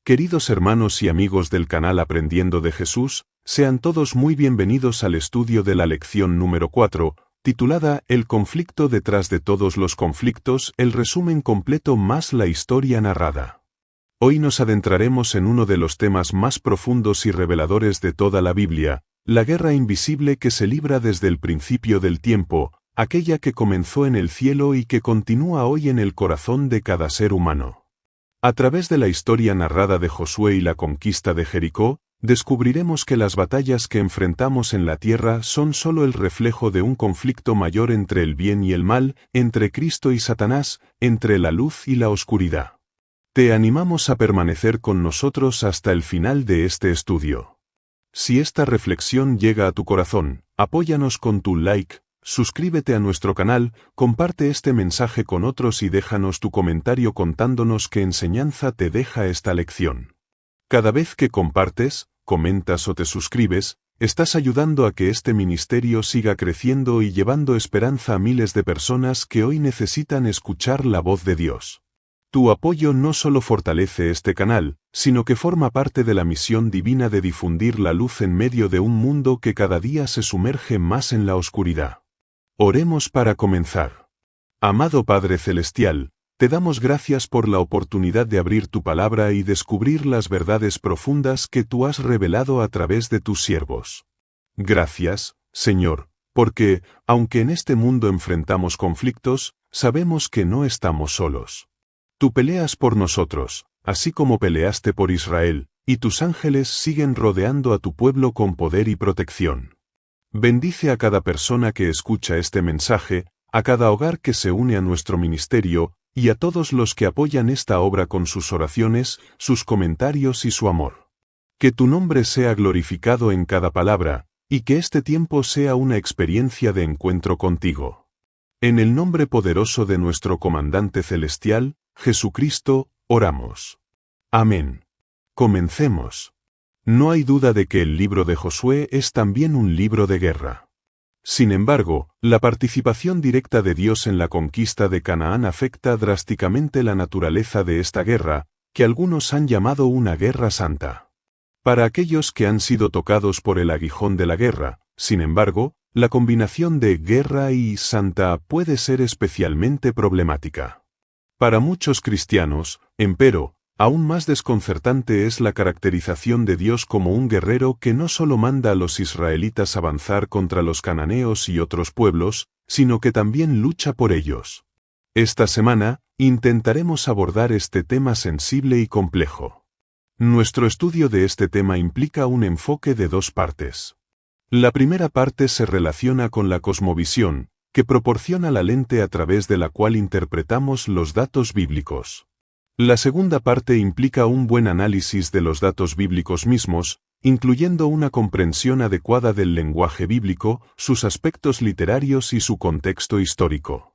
Queridos hermanos y amigos del canal Aprendiendo de Jesús, sean todos muy bienvenidos al estudio de la lección número 4, titulada El conflicto detrás de todos los conflictos, el resumen completo más la historia narrada. Hoy nos adentraremos en uno de los temas más profundos y reveladores de toda la Biblia, la guerra invisible que se libra desde el principio del tiempo, aquella que comenzó en el cielo y que continúa hoy en el corazón de cada ser humano. A través de la historia narrada de Josué y la conquista de Jericó, descubriremos que las batallas que enfrentamos en la tierra son solo el reflejo de un conflicto mayor entre el bien y el mal, entre Cristo y Satanás, entre la luz y la oscuridad. Te animamos a permanecer con nosotros hasta el final de este estudio. Si esta reflexión llega a tu corazón, apóyanos con tu like, suscríbete a nuestro canal, comparte este mensaje con otros y déjanos tu comentario contándonos qué enseñanza te deja esta lección. Cada vez que compartes, comentas o te suscribes, estás ayudando a que este ministerio siga creciendo y llevando esperanza a miles de personas que hoy necesitan escuchar la voz de Dios. Tu apoyo no solo fortalece este canal, sino que forma parte de la misión divina de difundir la luz en medio de un mundo que cada día se sumerge más en la oscuridad. Oremos para comenzar. Amado Padre Celestial, te damos gracias por la oportunidad de abrir tu palabra y descubrir las verdades profundas que tú has revelado a través de tus siervos. Gracias, Señor, porque, aunque en este mundo enfrentamos conflictos, sabemos que no estamos solos. Tú peleas por nosotros, así como peleaste por Israel, y tus ángeles siguen rodeando a tu pueblo con poder y protección. Bendice a cada persona que escucha este mensaje, a cada hogar que se une a nuestro ministerio, y a todos los que apoyan esta obra con sus oraciones, sus comentarios y su amor. Que tu nombre sea glorificado en cada palabra, y que este tiempo sea una experiencia de encuentro contigo. En el nombre poderoso de nuestro Comandante Celestial, Jesucristo, oramos. Amén. Comencemos. No hay duda de que el libro de Josué es también un libro de guerra. Sin embargo, la participación directa de Dios en la conquista de Canaán afecta drásticamente la naturaleza de esta guerra, que algunos han llamado una guerra santa. Para aquellos que han sido tocados por el aguijón de la guerra, sin embargo, la combinación de guerra y santa puede ser especialmente problemática. Para muchos cristianos, empero, aún más desconcertante es la caracterización de Dios como un guerrero que no solo manda a los israelitas avanzar contra los cananeos y otros pueblos, sino que también lucha por ellos. Esta semana, intentaremos abordar este tema sensible y complejo. Nuestro estudio de este tema implica un enfoque de dos partes. La primera parte se relaciona con la cosmovisión, que proporciona la lente a través de la cual interpretamos los datos bíblicos. La segunda parte implica un buen análisis de los datos bíblicos mismos, incluyendo una comprensión adecuada del lenguaje bíblico, sus aspectos literarios y su contexto histórico.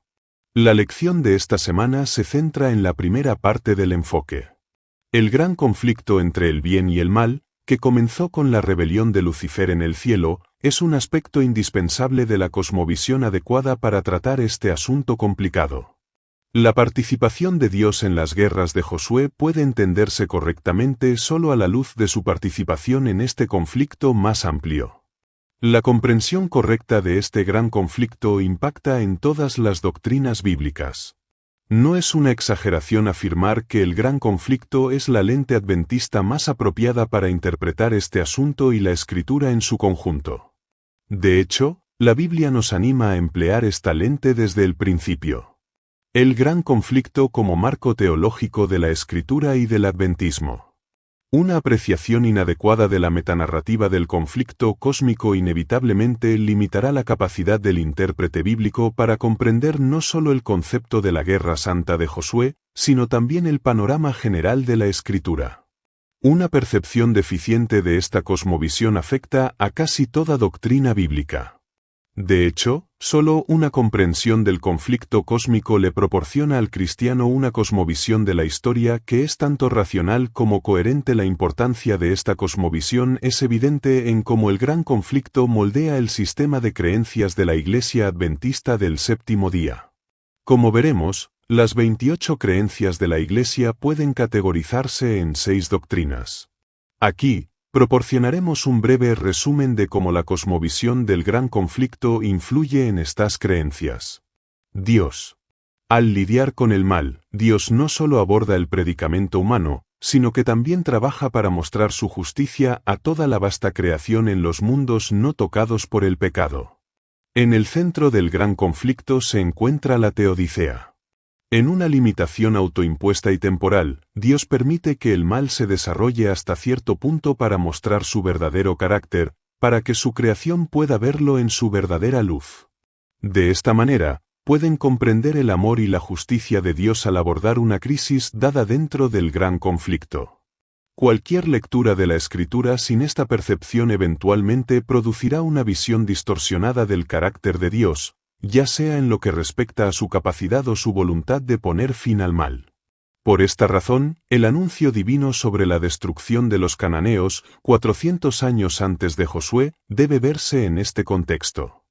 La lección de esta semana se centra en la primera parte del enfoque. El gran conflicto entre el bien y el mal, que comenzó con la rebelión de Lucifer en el cielo, es un aspecto indispensable de la cosmovisión adecuada para tratar este asunto complicado. La participación de Dios en las guerras de Josué puede entenderse correctamente solo a la luz de su participación en este conflicto más amplio. La comprensión correcta de este gran conflicto impacta en todas las doctrinas bíblicas. No es una exageración afirmar que el gran conflicto es la lente adventista más apropiada para interpretar este asunto y la Escritura en su conjunto. De hecho, la Biblia nos anima a emplear esta lente desde el principio. El gran conflicto como marco teológico de la Escritura y del adventismo. Una apreciación inadecuada de la metanarrativa del conflicto cósmico inevitablemente limitará la capacidad del intérprete bíblico para comprender no solo el concepto de la guerra santa de Josué, sino también el panorama general de la Escritura. Una percepción deficiente de esta cosmovisión afecta a casi toda doctrina bíblica. De hecho, solo una comprensión del conflicto cósmico le proporciona al cristiano una cosmovisión de la historia que es tanto racional como coherente. La importancia de esta cosmovisión es evidente en cómo el gran conflicto moldea el sistema de creencias de la Iglesia Adventista del Séptimo Día. Como veremos, Las 28 creencias de la Iglesia pueden categorizarse en 6 doctrinas. Aquí, proporcionaremos un breve resumen de cómo la cosmovisión del gran conflicto influye en estas creencias. Dios. Al lidiar con el mal, Dios no solo aborda el predicamento humano, sino que también trabaja para mostrar su justicia a toda la vasta creación en los mundos no tocados por el pecado. En el centro del gran conflicto se encuentra la teodicea. En una limitación autoimpuesta y temporal, Dios permite que el mal se desarrolle hasta cierto punto para mostrar su verdadero carácter, para que su creación pueda verlo en su verdadera luz. De esta manera, pueden comprender el amor y la justicia de Dios al abordar una crisis dada dentro del gran conflicto. Cualquier lectura de la Escritura sin esta percepción eventualmente producirá una visión distorsionada del carácter de Dios, ya sea en lo que respecta a su capacidad o su voluntad de poner fin al mal. Por esta razón, el anuncio divino sobre la destrucción de los cananeos, 400 años antes de Josué, debe verse en este contexto.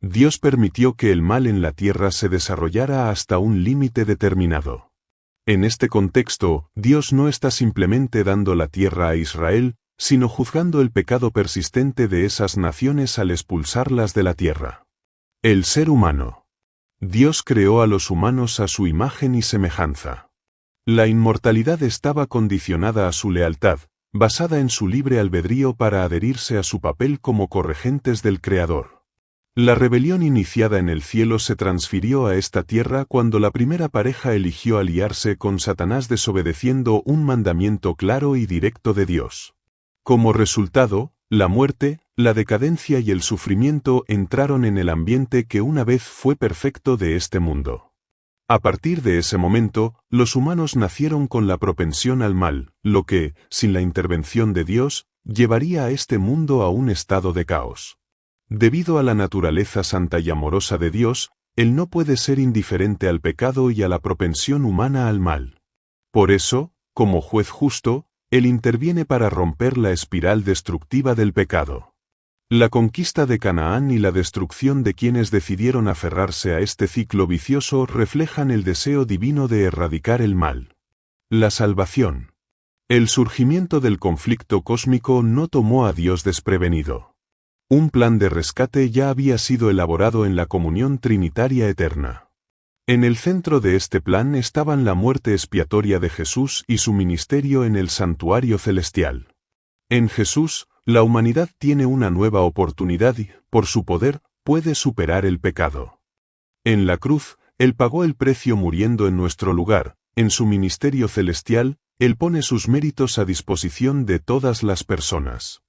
Dios permitió que el mal en la tierra se desarrollara hasta un límite determinado. En este contexto, Dios no está simplemente dando la tierra a Israel, sino juzgando el pecado persistente de esas naciones al expulsarlas de la tierra. El ser humano. Dios creó a los humanos a su imagen y semejanza. La inmortalidad estaba condicionada a su lealtad, basada en su libre albedrío para adherirse a su papel como corregentes del Creador. La rebelión iniciada en el cielo se transfirió a esta tierra cuando la primera pareja eligió aliarse con Satanás desobedeciendo un mandamiento claro y directo de Dios. Como resultado, la muerte, la decadencia y el sufrimiento entraron en el ambiente que una vez fue perfecto de este mundo. A partir de ese momento, los humanos nacieron con la propensión al mal, lo que, sin la intervención de Dios, llevaría a este mundo a un estado de caos. Debido a la naturaleza santa y amorosa de Dios, Él no puede ser indiferente al pecado y a la propensión humana al mal. Por eso, como juez justo, Él interviene para romper la espiral destructiva del pecado. La conquista de Canaán y la destrucción de quienes decidieron aferrarse a este ciclo vicioso reflejan el deseo divino de erradicar el mal. La salvación. El surgimiento del conflicto cósmico no tomó a Dios desprevenido. Un plan de rescate ya había sido elaborado en la comunión trinitaria eterna. En el centro de este plan estaban la muerte expiatoria de Jesús y su ministerio en el santuario celestial. En Jesús, la humanidad tiene una nueva oportunidad y, por su poder, puede superar el pecado. En la cruz, Él pagó el precio muriendo en nuestro lugar. En su ministerio celestial, Él pone sus méritos a disposición de todas las personas.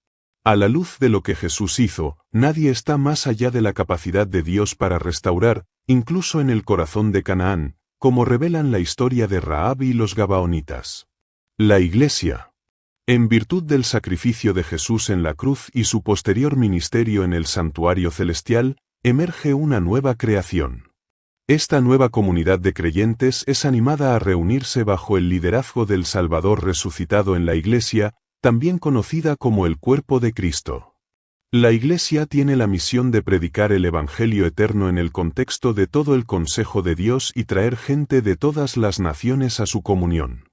A la luz de lo que Jesús hizo, nadie está más allá de la capacidad de Dios para restaurar, incluso en el corazón de Canaán, como revelan la historia de Rahab y los gabaonitas. La Iglesia. En virtud del sacrificio de Jesús en la cruz y su posterior ministerio en el santuario celestial, emerge una nueva creación. Esta nueva comunidad de creyentes es animada a reunirse bajo el liderazgo del Salvador resucitado en la Iglesia, también conocida como el cuerpo de Cristo. La Iglesia tiene la misión de predicar el Evangelio eterno en el contexto de todo el consejo de Dios y traer gente de todas las naciones a su comunión.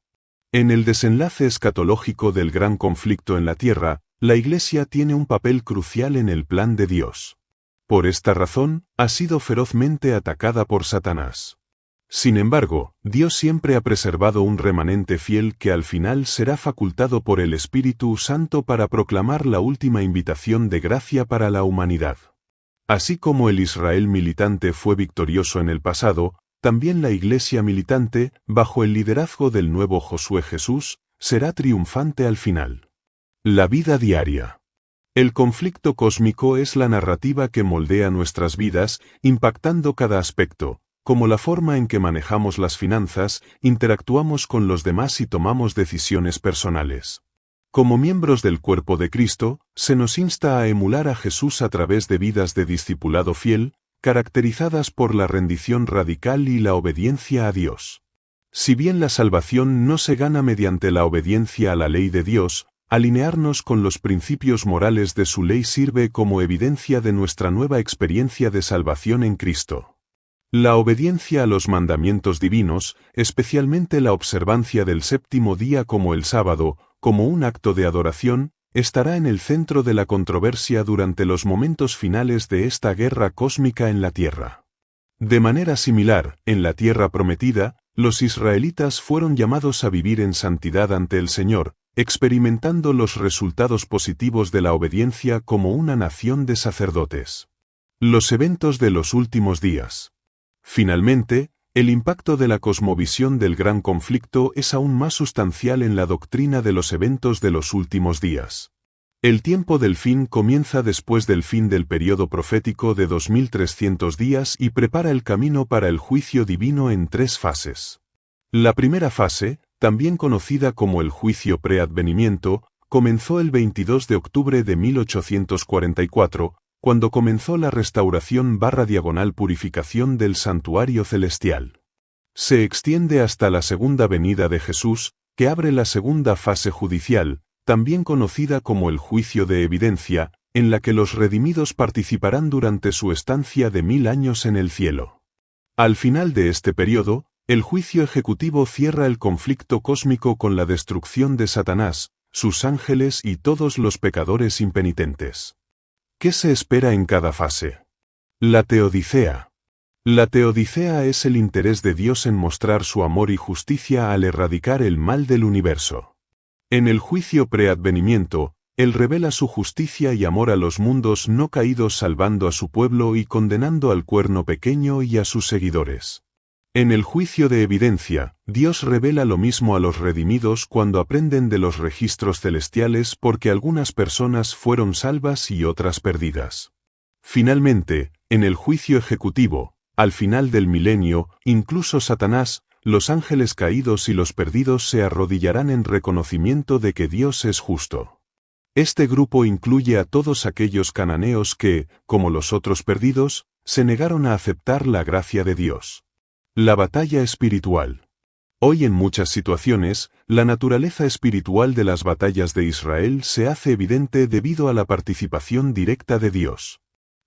En el desenlace escatológico del gran conflicto en la tierra, la Iglesia tiene un papel crucial en el plan de Dios. Por esta razón, ha sido ferozmente atacada por Satanás. Sin embargo, Dios siempre ha preservado un remanente fiel que al final será facultado por el Espíritu Santo para proclamar la última invitación de gracia para la humanidad. Así como el Israel militante fue victorioso en el pasado, también la Iglesia militante, bajo el liderazgo del nuevo Josué Jesús, será triunfante al final. La vida diaria. El conflicto cósmico es la narrativa que moldea nuestras vidas, impactando cada aspecto, como la forma en que manejamos las finanzas, interactuamos con los demás y tomamos decisiones personales. Como miembros del cuerpo de Cristo, se nos insta a emular a Jesús a través de vidas de discipulado fiel, caracterizadas por la rendición radical y la obediencia a Dios. Si bien la salvación no se gana mediante la obediencia a la ley de Dios, alinearnos con los principios morales de su ley sirve como evidencia de nuestra nueva experiencia de salvación en Cristo. La obediencia a los mandamientos divinos, especialmente la observancia del séptimo día como el sábado, como un acto de adoración, estará en el centro de la controversia durante los momentos finales de esta guerra cósmica en la Tierra. De manera similar, en la Tierra prometida, los israelitas fueron llamados a vivir en santidad ante el Señor, experimentando los resultados positivos de la obediencia como una nación de sacerdotes. Los eventos de los últimos días. Finalmente, el impacto de la cosmovisión del gran conflicto es aún más sustancial en la doctrina de los eventos de los últimos días. El tiempo del fin comienza después del fin del período profético de 2300 días y prepara el camino para el juicio divino en 3 fases. La primera fase, también conocida como el juicio preadvenimiento, comenzó el 22 de octubre de 1844, cuando comenzó la restauración/purificación del santuario celestial. Se extiende hasta la segunda venida de Jesús, que abre la segunda fase judicial, también conocida como el juicio de evidencia, en la que los redimidos participarán durante su estancia de 1000 años en el cielo. Al final de este periodo, el juicio ejecutivo cierra el conflicto cósmico con la destrucción de Satanás, sus ángeles y todos los pecadores impenitentes. ¿Qué se espera en cada fase? La teodicea. La teodicea es el interés de Dios en mostrar su amor y justicia al erradicar el mal del universo. En el juicio preadvenimiento, Él revela su justicia y amor a los mundos no caídos, salvando a su pueblo y condenando al cuerno pequeño y a sus seguidores. En el juicio de evidencia, Dios revela lo mismo a los redimidos cuando aprenden de los registros celestiales porque algunas personas fueron salvas y otras perdidas. Finalmente, en el juicio ejecutivo, al final del milenio, incluso Satanás, los ángeles caídos y los perdidos se arrodillarán en reconocimiento de que Dios es justo. Este grupo incluye a todos aquellos cananeos que, como los otros perdidos, se negaron a aceptar la gracia de Dios. La batalla espiritual. Hoy en muchas situaciones, la naturaleza espiritual de las batallas de Israel se hace evidente debido a la participación directa de Dios.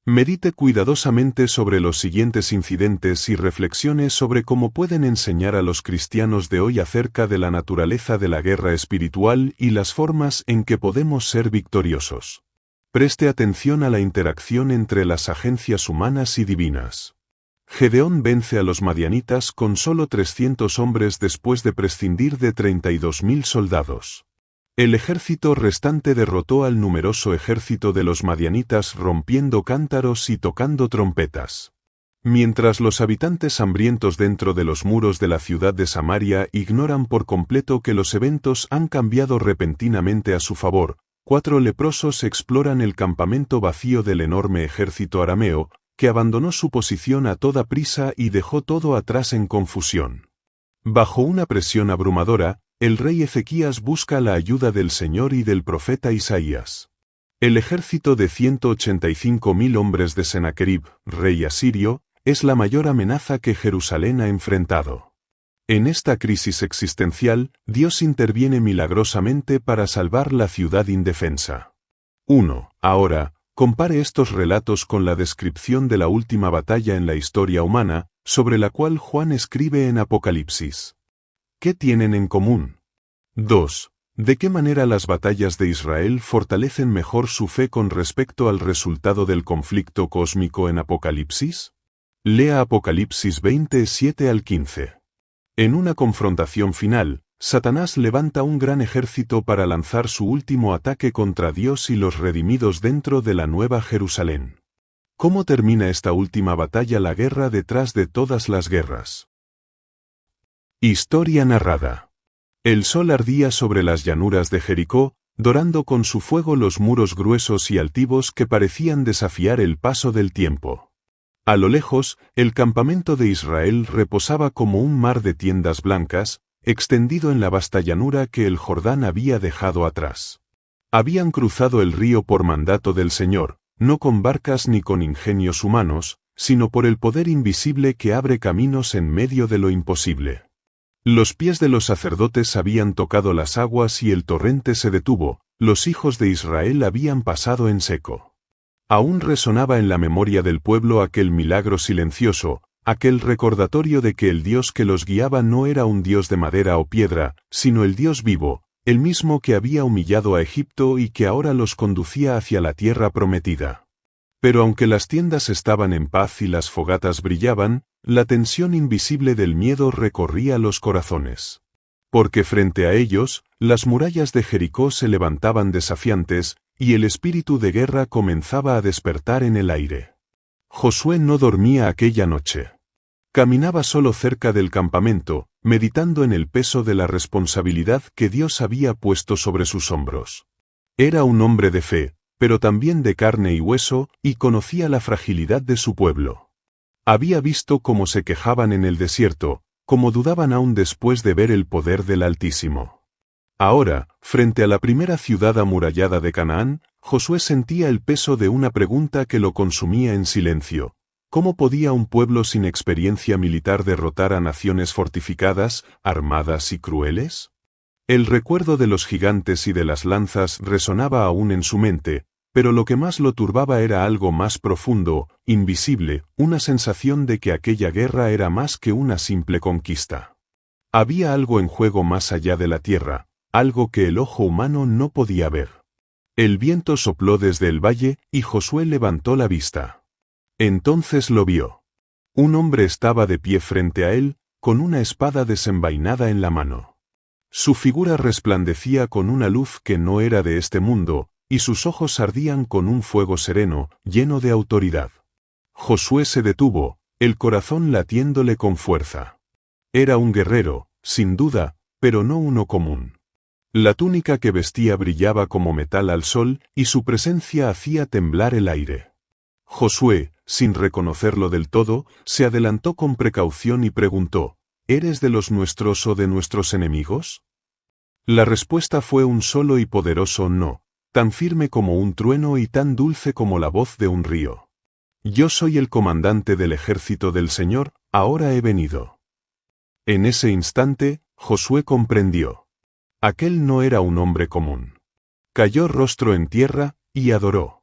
Medite cuidadosamente sobre los siguientes incidentes y reflexiones sobre cómo pueden enseñar a los cristianos de hoy acerca de la naturaleza de la guerra espiritual y las formas en que podemos ser victoriosos. Preste atención a la interacción entre las agencias humanas y divinas. Gedeón vence a los madianitas con solo 300 hombres después de prescindir de 32.000 soldados. El ejército restante derrotó al numeroso ejército de los madianitas rompiendo cántaros y tocando trompetas. Mientras los habitantes hambrientos dentro de los muros de la ciudad de Samaria ignoran por completo que los eventos han cambiado repentinamente a su favor, 4 leprosos exploran el campamento vacío del enorme ejército arameo, que abandonó su posición a toda prisa y dejó todo atrás en confusión. Bajo una presión abrumadora, el rey Ezequías busca la ayuda del Señor y del profeta Isaías. El ejército de 185.000 hombres de Sennacherib, rey asirio, es la mayor amenaza que Jerusalén ha enfrentado. En esta crisis existencial, Dios interviene milagrosamente para salvar la ciudad indefensa. 1. Ahora, compare estos relatos con la descripción de la última batalla en la historia humana, sobre la cual Juan escribe en Apocalipsis. ¿Qué tienen en común? 2. ¿De qué manera las batallas de Israel fortalecen mejor su fe con respecto al resultado del conflicto cósmico en Apocalipsis? Lea Apocalipsis 27 al 15. En una confrontación final, Satanás levanta un gran ejército para lanzar su último ataque contra Dios y los redimidos dentro de la Nueva Jerusalén. ¿Cómo termina esta última batalla, la guerra detrás de todas las guerras? Historia narrada. El sol ardía sobre las llanuras de Jericó, dorando con su fuego los muros gruesos y altivos que parecían desafiar el paso del tiempo. A lo lejos, el campamento de Israel reposaba como un mar de tiendas blancas, extendido en la vasta llanura que el Jordán había dejado atrás. Habían cruzado el río por mandato del Señor, no con barcas ni con ingenios humanos, sino por el poder invisible que abre caminos en medio de lo imposible. Los pies de los sacerdotes habían tocado las aguas y el torrente se detuvo, los hijos de Israel habían pasado en seco. Aún resonaba en la memoria del pueblo aquel milagro silencioso, Aquel recordatorio de que el Dios que los guiaba no era un Dios de madera o piedra, sino el Dios vivo, el mismo que había humillado a Egipto y que ahora los conducía hacia la tierra prometida. Pero aunque las tiendas estaban en paz y las fogatas brillaban, la tensión invisible del miedo recorría los corazones. Porque frente a ellos, las murallas de Jericó se levantaban desafiantes, y el espíritu de guerra comenzaba a despertar en el aire. Josué no dormía aquella noche. Caminaba solo cerca del campamento, meditando en el peso de la responsabilidad que Dios había puesto sobre sus hombros. Era un hombre de fe, pero también de carne y hueso, y conocía la fragilidad de su pueblo. Había visto cómo se quejaban en el desierto, cómo dudaban aún después de ver el poder del Altísimo. Ahora, frente a la primera ciudad amurallada de Canaán, Josué sentía el peso de una pregunta que lo consumía en silencio. ¿Cómo podía un pueblo sin experiencia militar derrotar a naciones fortificadas, armadas y crueles? El recuerdo de los gigantes y de las lanzas resonaba aún en su mente, pero lo que más lo turbaba era algo más profundo, invisible, una sensación de que aquella guerra era más que una simple conquista. Había algo en juego más allá de la tierra, algo que el ojo humano no podía ver. El viento sopló desde el valle y Josué levantó la vista. Entonces lo vio. Un hombre estaba de pie frente a él, con una espada desenvainada en la mano. Su figura resplandecía con una luz que no era de este mundo, y sus ojos ardían con un fuego sereno, lleno de autoridad. Josué se detuvo, el corazón latiéndole con fuerza. Era un guerrero, sin duda, pero no uno común. La túnica que vestía brillaba como metal al sol, y su presencia hacía temblar el aire. Josué, sin reconocerlo del todo, se adelantó con precaución y preguntó, ¿eres de los nuestros o de nuestros enemigos? La respuesta fue un solo y poderoso no, tan firme como un trueno y tan dulce como la voz de un río. Yo soy el comandante del ejército del Señor, ahora he venido. En ese instante, Josué comprendió. Aquel no era un hombre común. Cayó rostro en tierra, y adoró.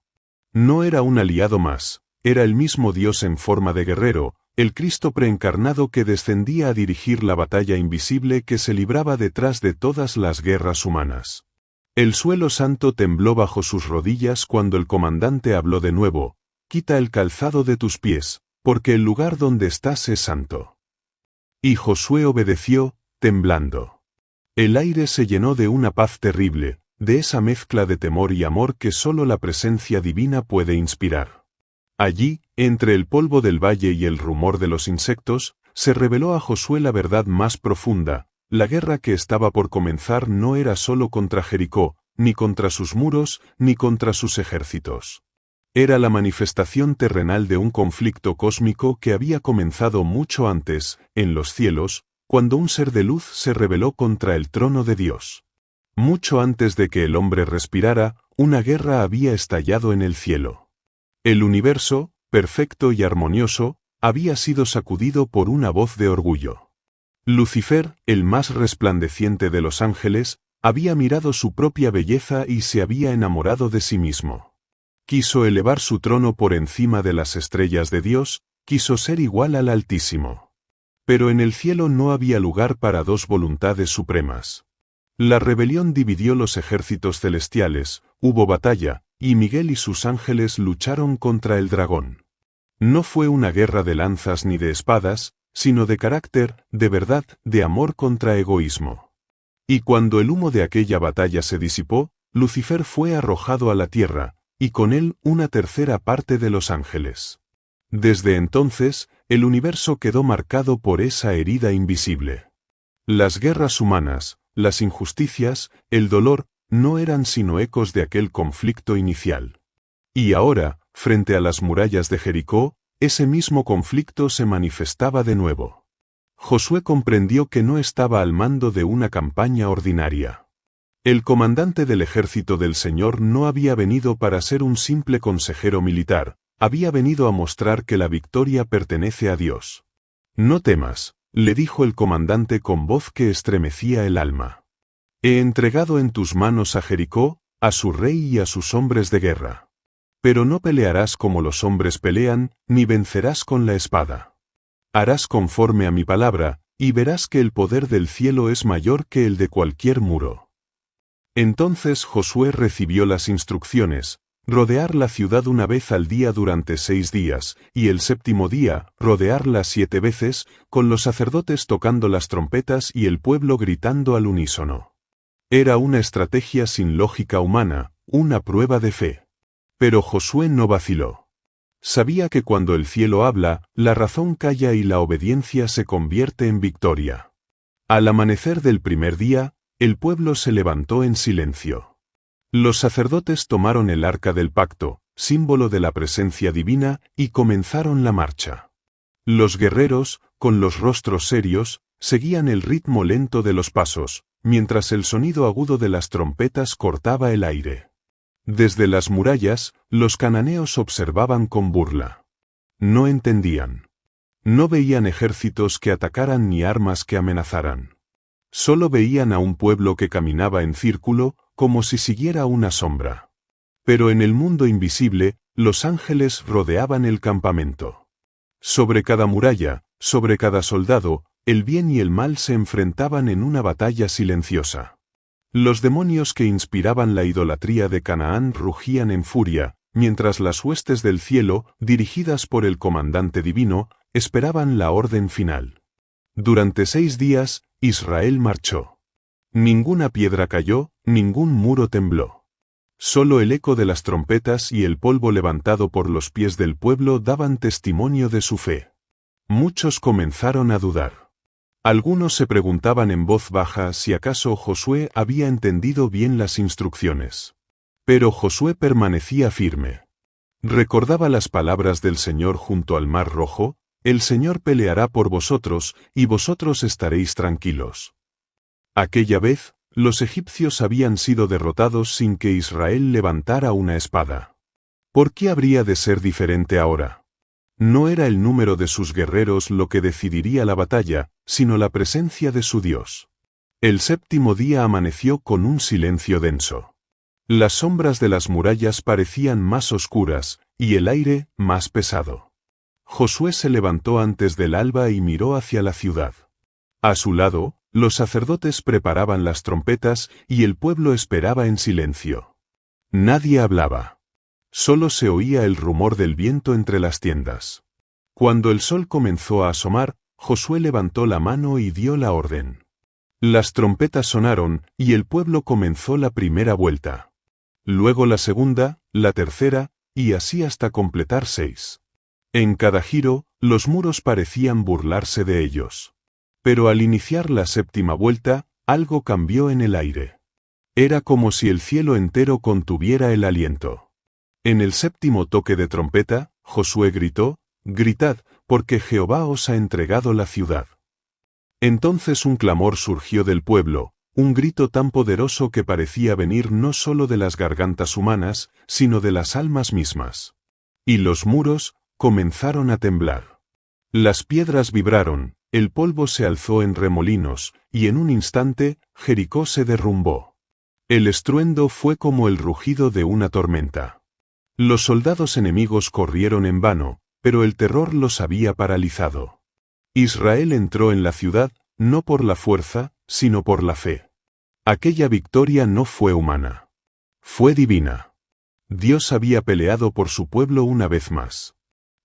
No era un aliado más, era el mismo Dios en forma de guerrero, el Cristo preencarnado que descendía a dirigir la batalla invisible que se libraba detrás de todas las guerras humanas. El suelo santo tembló bajo sus rodillas cuando el comandante habló de nuevo, «Quita el calzado de tus pies, porque el lugar donde estás es santo». Y Josué obedeció, temblando. El aire se llenó de una paz terrible, de esa mezcla de temor y amor que solo la presencia divina puede inspirar. Allí, entre el polvo del valle y el rumor de los insectos, se reveló a Josué la verdad más profunda. La guerra que estaba por comenzar no era solo contra Jericó, ni contra sus muros, ni contra sus ejércitos. Era la manifestación terrenal de un conflicto cósmico que había comenzado mucho antes, en los cielos, cuando un ser de luz se rebeló contra el trono de Dios. Mucho antes de que el hombre respirara, una guerra había estallado en el cielo. El universo, perfecto y armonioso, había sido sacudido por una voz de orgullo. Lucifer, el más resplandeciente de los ángeles, había mirado su propia belleza y se había enamorado de sí mismo. Quiso elevar su trono por encima de las estrellas de Dios, quiso ser igual al Altísimo. Pero en el cielo no había lugar para dos voluntades supremas. La rebelión dividió los ejércitos celestiales, hubo batalla, y Miguel y sus ángeles lucharon contra el dragón. No fue una guerra de lanzas ni de espadas, sino de carácter, de verdad, de amor contra egoísmo. Y cuando el humo de aquella batalla se disipó, Lucifer fue arrojado a la tierra, y con él una tercera parte de los ángeles. Desde entonces, el universo quedó marcado por esa herida invisible. Las guerras humanas, las injusticias, el dolor, no eran sino ecos de aquel conflicto inicial. Y ahora, frente a las murallas de Jericó, ese mismo conflicto se manifestaba de nuevo. Josué comprendió que no estaba al mando de una campaña ordinaria. El comandante del ejército del Señor no había venido para ser un simple consejero militar, había venido a mostrar que la victoria pertenece a Dios. «No temas», le dijo el comandante con voz que estremecía el alma. «He entregado en tus manos a Jericó, a su rey y a sus hombres de guerra. Pero no pelearás como los hombres pelean, ni vencerás con la espada. Harás conforme a mi palabra, y verás que el poder del cielo es mayor que el de cualquier muro. Entonces Josué recibió las instrucciones: rodear la ciudad una vez al día durante 6 días, y el séptimo día, rodearla 7 veces, con los sacerdotes tocando las trompetas y el pueblo gritando al unísono. Era una estrategia sin lógica humana, una prueba de fe. Pero Josué no vaciló. Sabía que cuando el cielo habla, la razón calla y la obediencia se convierte en victoria. Al amanecer del primer día, el pueblo se levantó en silencio. Los sacerdotes tomaron el arca del pacto, símbolo de la presencia divina, y comenzaron la marcha. Los guerreros, con los rostros serios, seguían el ritmo lento de los pasos, mientras el sonido agudo de las trompetas cortaba el aire. Desde las murallas, los cananeos observaban con burla. No entendían. No veían ejércitos que atacaran ni armas que amenazaran. Solo veían a un pueblo que caminaba en círculo, como si siguiera una sombra. Pero en el mundo invisible, los ángeles rodeaban el campamento. Sobre cada muralla, sobre cada soldado, el bien y el mal se enfrentaban en una batalla silenciosa. Los demonios que inspiraban la idolatría de Canaán rugían en furia, mientras las huestes del cielo, dirigidas por el comandante divino, esperaban la orden final. Durante 6 días, Israel marchó. Ninguna piedra cayó, ningún muro tembló. Solo el eco de las trompetas y el polvo levantado por los pies del pueblo daban testimonio de su fe. Muchos comenzaron a dudar. Algunos se preguntaban en voz baja si acaso Josué había entendido bien las instrucciones. Pero Josué permanecía firme. Recordaba las palabras del Señor junto al Mar Rojo: el Señor peleará por vosotros, y vosotros estaréis tranquilos. Aquella vez, los egipcios habían sido derrotados sin que Israel levantara una espada. ¿Por qué habría de ser diferente ahora? No era el número de sus guerreros lo que decidiría la batalla, sino la presencia de su Dios. El séptimo día amaneció con un silencio denso. Las sombras de las murallas parecían más oscuras, y el aire más pesado. Josué se levantó antes del alba y miró hacia la ciudad. A su lado, los sacerdotes preparaban las trompetas y el pueblo esperaba en silencio. Nadie hablaba. Solo se oía el rumor del viento entre las tiendas. Cuando el sol comenzó a asomar, Josué levantó la mano y dio la orden. Las trompetas sonaron, y el pueblo comenzó la primera vuelta. Luego la segunda, la tercera, y así hasta completar 6. En cada giro, los muros parecían burlarse de ellos. Pero al iniciar la séptima vuelta, algo cambió en el aire. Era como si el cielo entero contuviera el aliento. En el séptimo toque de trompeta, Josué gritó: «Gritad, porque Jehová os ha entregado la ciudad». Entonces un clamor surgió del pueblo, un grito tan poderoso que parecía venir no solo de las gargantas humanas, sino de las almas mismas. Y los muros comenzaron a temblar. Las piedras vibraron, el polvo se alzó en remolinos, y en un instante, Jericó se derrumbó. El estruendo fue como el rugido de una tormenta. Los soldados enemigos corrieron en vano, pero el terror los había paralizado. Israel entró en la ciudad, no por la fuerza, sino por la fe. Aquella victoria no fue humana. Fue divina. Dios había peleado por su pueblo una vez más.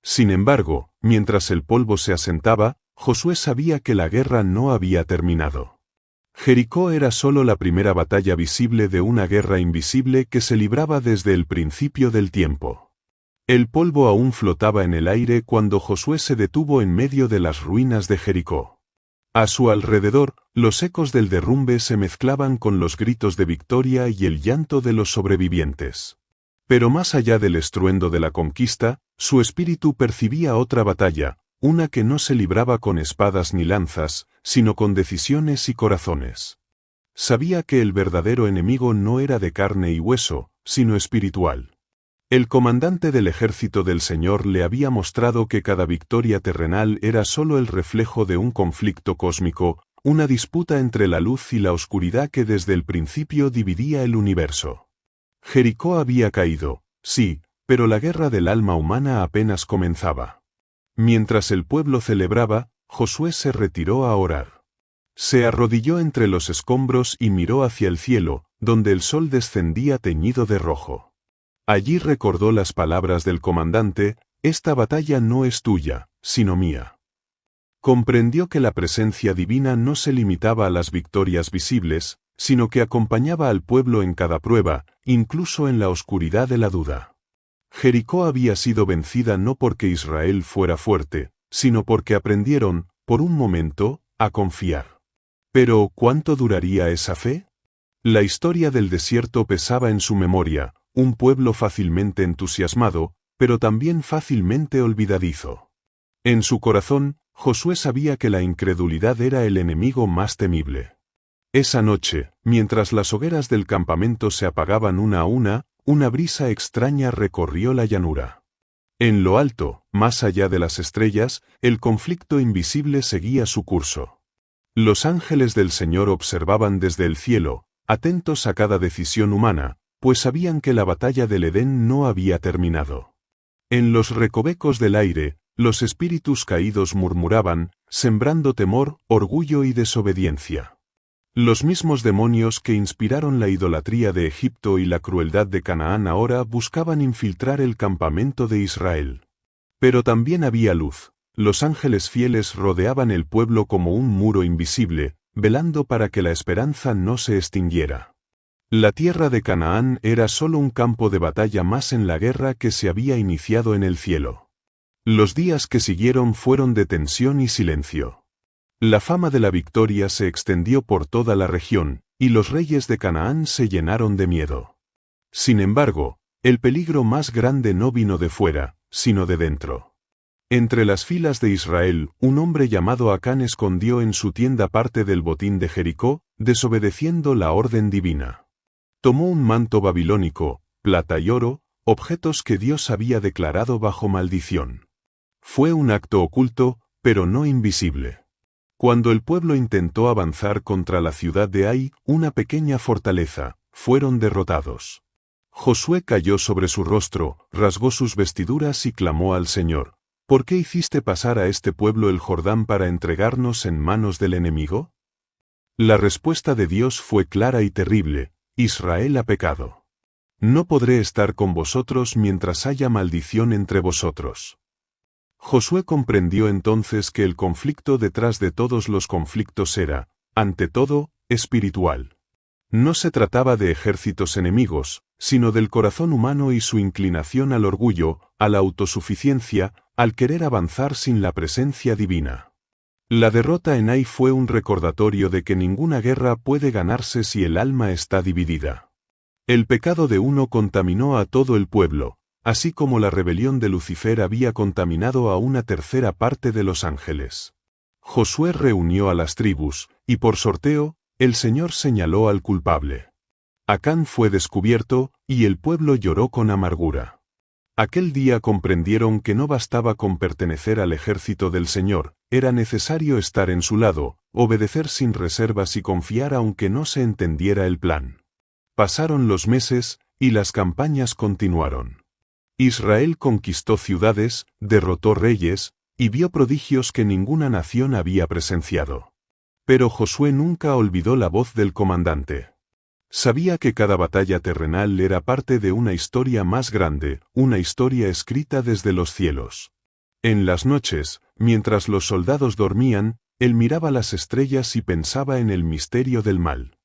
Sin embargo, mientras el polvo se asentaba, Josué sabía que la guerra no había terminado. Jericó era solo la primera batalla visible de una guerra invisible que se libraba desde el principio del tiempo. El polvo aún flotaba en el aire cuando Josué se detuvo en medio de las ruinas de Jericó. A su alrededor, los ecos del derrumbe se mezclaban con los gritos de victoria y el llanto de los sobrevivientes. Pero más allá del estruendo de la conquista, su espíritu percibía otra batalla, una que no se libraba con espadas ni lanzas, sino con decisiones y corazones. Sabía que el verdadero enemigo no era de carne y hueso, sino espiritual. El comandante del ejército del Señor le había mostrado que cada victoria terrenal era solo el reflejo de un conflicto cósmico, una disputa entre la luz y la oscuridad que desde el principio dividía el universo. Jericó había caído, sí, pero la guerra del alma humana apenas comenzaba. Mientras el pueblo celebraba, Josué se retiró a orar. Se arrodilló entre los escombros y miró hacia el cielo, donde el sol descendía teñido de rojo. Allí recordó las palabras del comandante: «Esta batalla no es tuya, sino mía». Comprendió que la presencia divina no se limitaba a las victorias visibles, sino que acompañaba al pueblo en cada prueba, incluso en la oscuridad de la duda. Jericó había sido vencida no porque Israel fuera fuerte, sino porque aprendieron, por un momento, a confiar. Pero, ¿cuánto duraría esa fe? La historia del desierto pesaba en su memoria, un pueblo fácilmente entusiasmado, pero también fácilmente olvidadizo. En su corazón, Josué sabía que la incredulidad era el enemigo más temible. Esa noche, mientras las hogueras del campamento se apagaban una a una brisa extraña recorrió la llanura. En lo alto, más allá de las estrellas, el conflicto invisible seguía su curso. Los ángeles del Señor observaban desde el cielo, atentos a cada decisión humana, pues sabían que la batalla del Edén no había terminado. En los recovecos del aire, los espíritus caídos murmuraban, sembrando temor, orgullo y desobediencia. Los mismos demonios que inspiraron la idolatría de Egipto y la crueldad de Canaán ahora buscaban infiltrar el campamento de Israel. Pero también había luz. Los ángeles fieles rodeaban el pueblo como un muro invisible, velando para que la esperanza no se extinguiera. La tierra de Canaán era solo un campo de batalla más en la guerra que se había iniciado en el cielo. Los días que siguieron fueron de tensión y silencio. La fama de la victoria se extendió por toda la región, y los reyes de Canaán se llenaron de miedo. Sin embargo, el peligro más grande no vino de fuera, sino de dentro. Entre las filas de Israel, un hombre llamado Acán escondió en su tienda parte del botín de Jericó, desobedeciendo la orden divina. Tomó un manto babilónico, plata y oro, objetos que Dios había declarado bajo maldición. Fue un acto oculto, pero no invisible. Cuando el pueblo intentó avanzar contra la ciudad de Ai, una pequeña fortaleza, fueron derrotados. Josué cayó sobre su rostro, rasgó sus vestiduras y clamó al Señor: ¿por qué hiciste pasar a este pueblo el Jordán para entregarnos en manos del enemigo? La respuesta de Dios fue clara y terrible: Israel ha pecado. No podré estar con vosotros mientras haya maldición entre vosotros. Josué comprendió entonces que el conflicto detrás de todos los conflictos era, ante todo, espiritual. No se trataba de ejércitos enemigos, sino del corazón humano y su inclinación al orgullo, a la autosuficiencia, al querer avanzar sin la presencia divina. La derrota en Ai fue un recordatorio de que ninguna guerra puede ganarse si el alma está dividida. El pecado de uno contaminó a todo el pueblo, así como la rebelión de Lucifer había contaminado a una tercera parte de los ángeles. Josué reunió a las tribus, y por sorteo, el Señor señaló al culpable. Acán fue descubierto, y el pueblo lloró con amargura. Aquel día comprendieron que no bastaba con pertenecer al ejército del Señor, era necesario estar en su lado, obedecer sin reservas y confiar aunque no se entendiera el plan. Pasaron los meses, y las campañas continuaron. Israel conquistó ciudades, derrotó reyes, y vio prodigios que ninguna nación había presenciado. Pero Josué nunca olvidó la voz del comandante. Sabía que cada batalla terrenal era parte de una historia más grande, una historia escrita desde los cielos. En las noches, mientras los soldados dormían, él miraba las estrellas y pensaba en el misterio del mal.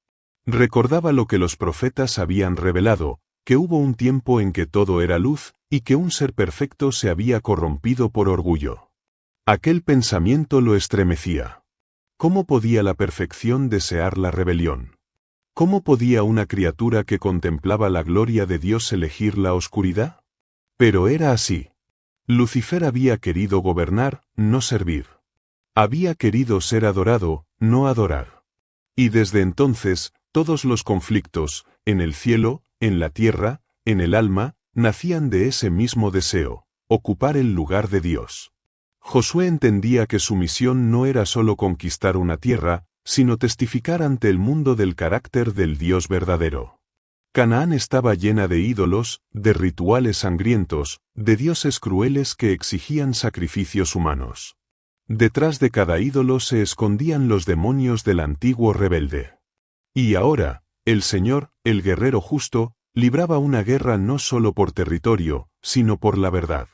Recordaba lo que los profetas habían revelado, que hubo un tiempo en que todo era luz, y que un ser perfecto se había corrompido por orgullo. Aquel pensamiento lo estremecía. ¿Cómo podía la perfección desear la rebelión? ¿Cómo podía una criatura que contemplaba la gloria de Dios elegir la oscuridad? Pero era así. Lucifer había querido gobernar, no servir. Había querido ser adorado, no adorar. Y desde entonces, todos los conflictos, en el cielo, en la tierra, en el alma, nacían de ese mismo deseo, ocupar el lugar de Dios. Josué entendía que su misión no era solo conquistar una tierra, sino testificar ante el mundo del carácter del Dios verdadero. Canaán estaba llena de ídolos, de rituales sangrientos, de dioses crueles que exigían sacrificios humanos. Detrás de cada ídolo se escondían los demonios del antiguo rebelde. Y ahora, el Señor, el guerrero justo, libraba una guerra no solo por territorio, sino por la verdad.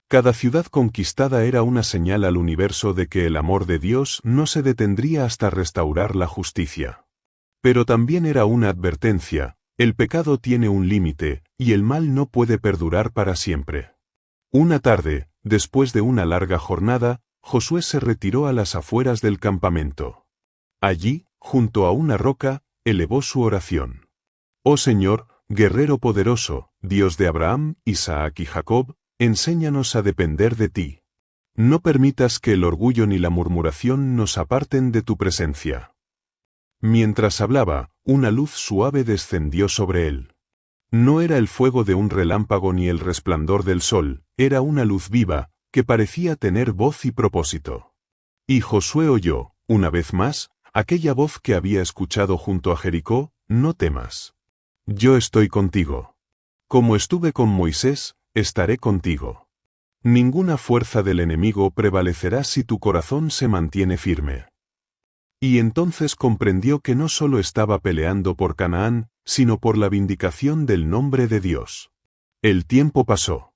Cada ciudad conquistada era una señal al universo de que el amor de Dios no se detendría hasta restaurar la justicia. Pero también era una advertencia: el pecado tiene un límite, y el mal no puede perdurar para siempre. Una tarde, después de una larga jornada, Josué se retiró a las afueras del campamento. Allí, junto a una roca, elevó su oración. Oh Señor, guerrero poderoso, Dios de Abraham, Isaac y Jacob, enséñanos a depender de ti. No permitas que el orgullo ni la murmuración nos aparten de tu presencia. Mientras hablaba, una luz suave descendió sobre él. No era el fuego de un relámpago ni el resplandor del sol, era una luz viva, que parecía tener voz y propósito. Y Josué oyó, una vez más, aquella voz que había escuchado junto a Jericó: no temas. Yo estoy contigo. Como estuve con Moisés, estaré contigo. Ninguna fuerza del enemigo prevalecerá si tu corazón se mantiene firme. Y entonces comprendió que no solo estaba peleando por Canaán, sino por la vindicación del nombre de Dios. El tiempo pasó.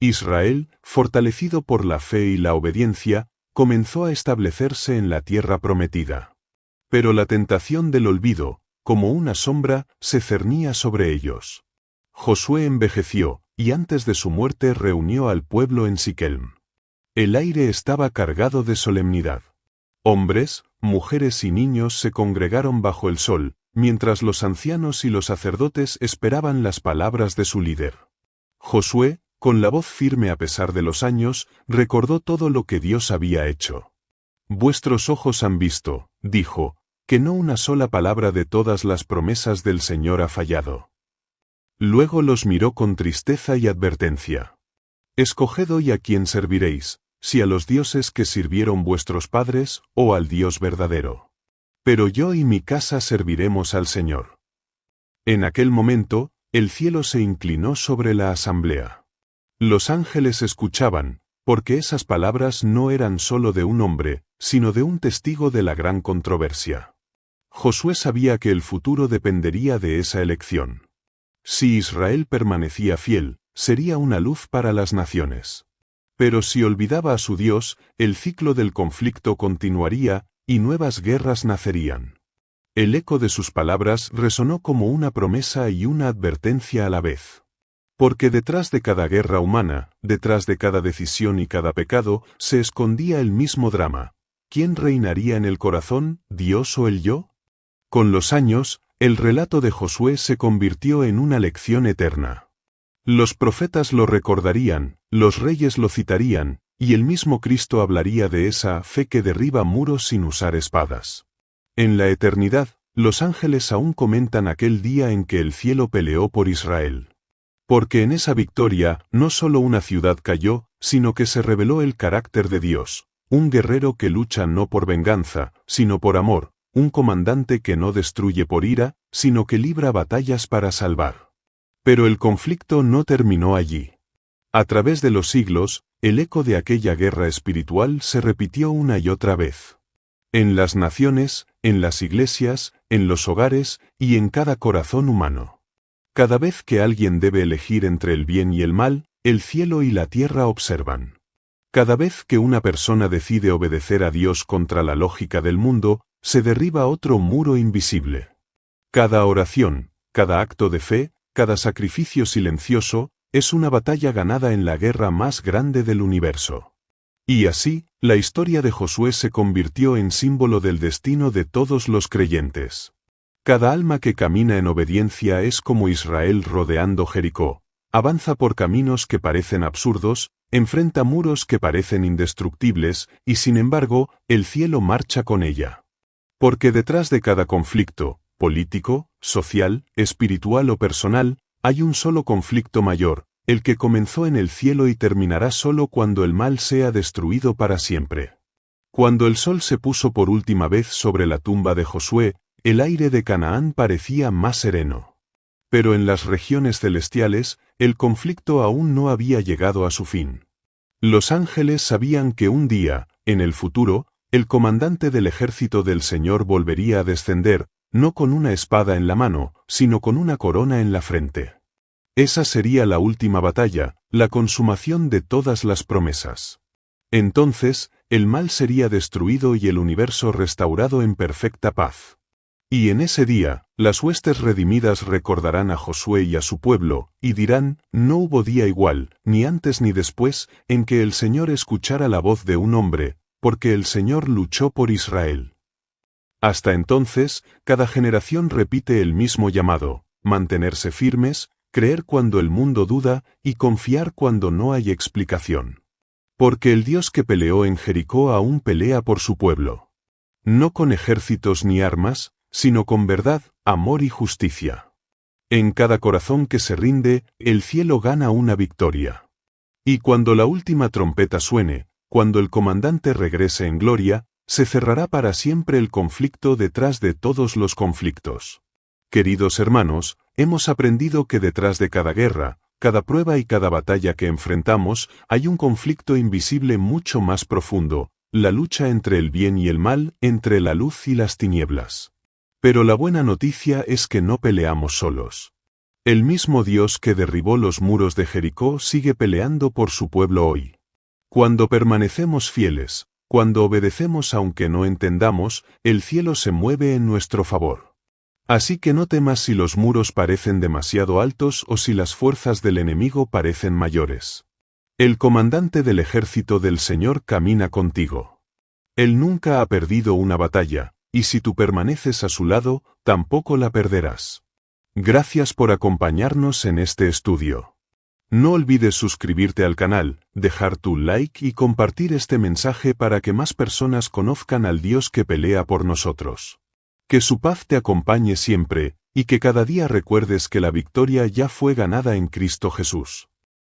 Israel, fortalecido por la fe y la obediencia, comenzó a establecerse en la tierra prometida. Pero la tentación del olvido, como una sombra, se cernía sobre ellos. Josué envejeció, y antes de su muerte reunió al pueblo en Siquem. El aire estaba cargado de solemnidad. Hombres, mujeres y niños se congregaron bajo el sol, mientras los ancianos y los sacerdotes esperaban las palabras de su líder. Josué, con la voz firme a pesar de los años, recordó todo lo que Dios había hecho. Vuestros ojos han visto, dijo, que no una sola palabra de todas las promesas del Señor ha fallado. Luego los miró con tristeza y advertencia. Escoged hoy a quién serviréis, si a los dioses que sirvieron vuestros padres, o al Dios verdadero. Pero yo y mi casa serviremos al Señor. En aquel momento, el cielo se inclinó sobre la asamblea. Los ángeles escuchaban, porque esas palabras no eran solo de un hombre, sino de un testigo de la gran controversia. Josué sabía que el futuro dependería de esa elección. Si Israel permanecía fiel, sería una luz para las naciones. Pero si olvidaba a su Dios, el ciclo del conflicto continuaría, y nuevas guerras nacerían. El eco de sus palabras resonó como una promesa y una advertencia a la vez. Porque detrás de cada guerra humana, detrás de cada decisión y cada pecado, se escondía el mismo drama. ¿Quién reinaría en el corazón, Dios o el yo? Con los años, el relato de Josué se convirtió en una lección eterna. Los profetas lo recordarían, los reyes lo citarían, y el mismo Cristo hablaría de esa fe que derriba muros sin usar espadas. En la eternidad, los ángeles aún comentan aquel día en que el cielo peleó por Israel. Porque en esa victoria, no solo una ciudad cayó, sino que se reveló el carácter de Dios, un guerrero que lucha no por venganza, sino por amor, un comandante que no destruye por ira, sino que libra batallas para salvar. Pero el conflicto no terminó allí. A través de los siglos, el eco de aquella guerra espiritual se repitió una y otra vez. En las naciones, en las iglesias, en los hogares y en cada corazón humano. Cada vez que alguien debe elegir entre el bien y el mal, el cielo y la tierra observan. Cada vez que una persona decide obedecer a Dios contra la lógica del mundo, se derriba otro muro invisible. Cada oración, cada acto de fe, cada sacrificio silencioso, es una batalla ganada en la guerra más grande del universo. Y así, la historia de Josué se convirtió en símbolo del destino de todos los creyentes. Cada alma que camina en obediencia es como Israel rodeando Jericó, avanza por caminos que parecen absurdos, enfrenta muros que parecen indestructibles, y sin embargo, el cielo marcha con ella. Porque detrás de cada conflicto, político, social, espiritual o personal, hay un solo conflicto mayor, el que comenzó en el cielo y terminará solo cuando el mal sea destruido para siempre. Cuando el sol se puso por última vez sobre la tumba de Josué, el aire de Canaán parecía más sereno. pero en las regiones celestiales, el conflicto aún no había llegado a su fin. Los ángeles sabían que un día, en el futuro, el comandante del ejército del Señor volvería a descender, no con una espada en la mano, sino con una corona en la frente. Esa sería la última batalla, la consumación de todas las promesas. Entonces, el mal sería destruido y el universo restaurado en perfecta paz. Y en ese día, las huestes redimidas recordarán a Josué y a su pueblo, y dirán, no hubo día igual, ni antes ni después, en que el Señor escuchara la voz de un hombre, porque el Señor luchó por Israel. Hasta entonces, cada generación repite el mismo llamado: mantenerse firmes, creer cuando el mundo duda, y confiar cuando no hay explicación. Porque el Dios que peleó en Jericó aún pelea por su pueblo. No con ejércitos ni armas, sino con verdad, amor y justicia. En cada corazón que se rinde, el cielo gana una victoria. Y cuando la última trompeta suene, cuando el comandante regrese en gloria, se cerrará para siempre el conflicto detrás de todos los conflictos. Queridos hermanos, hemos aprendido que detrás de cada guerra, cada prueba y cada batalla que enfrentamos, hay un conflicto invisible mucho más profundo, la lucha entre el bien y el mal, entre la luz y las tinieblas. Pero la buena noticia es que no peleamos solos. El mismo Dios que derribó los muros de Jericó sigue peleando por su pueblo hoy. Cuando permanecemos fieles, cuando obedecemos aunque no entendamos, el cielo se mueve en nuestro favor. Así que no temas si los muros parecen demasiado altos o si las fuerzas del enemigo parecen mayores. El comandante del ejército del Señor camina contigo. Él nunca ha perdido una batalla, y si tú permaneces a su lado, tampoco la perderás. Gracias por acompañarnos en este estudio. No olvides suscribirte al canal, dejar tu like y compartir este mensaje para que más personas conozcan al Dios que pelea por nosotros. Que su paz te acompañe siempre, y que cada día recuerdes que la victoria ya fue ganada en Cristo Jesús.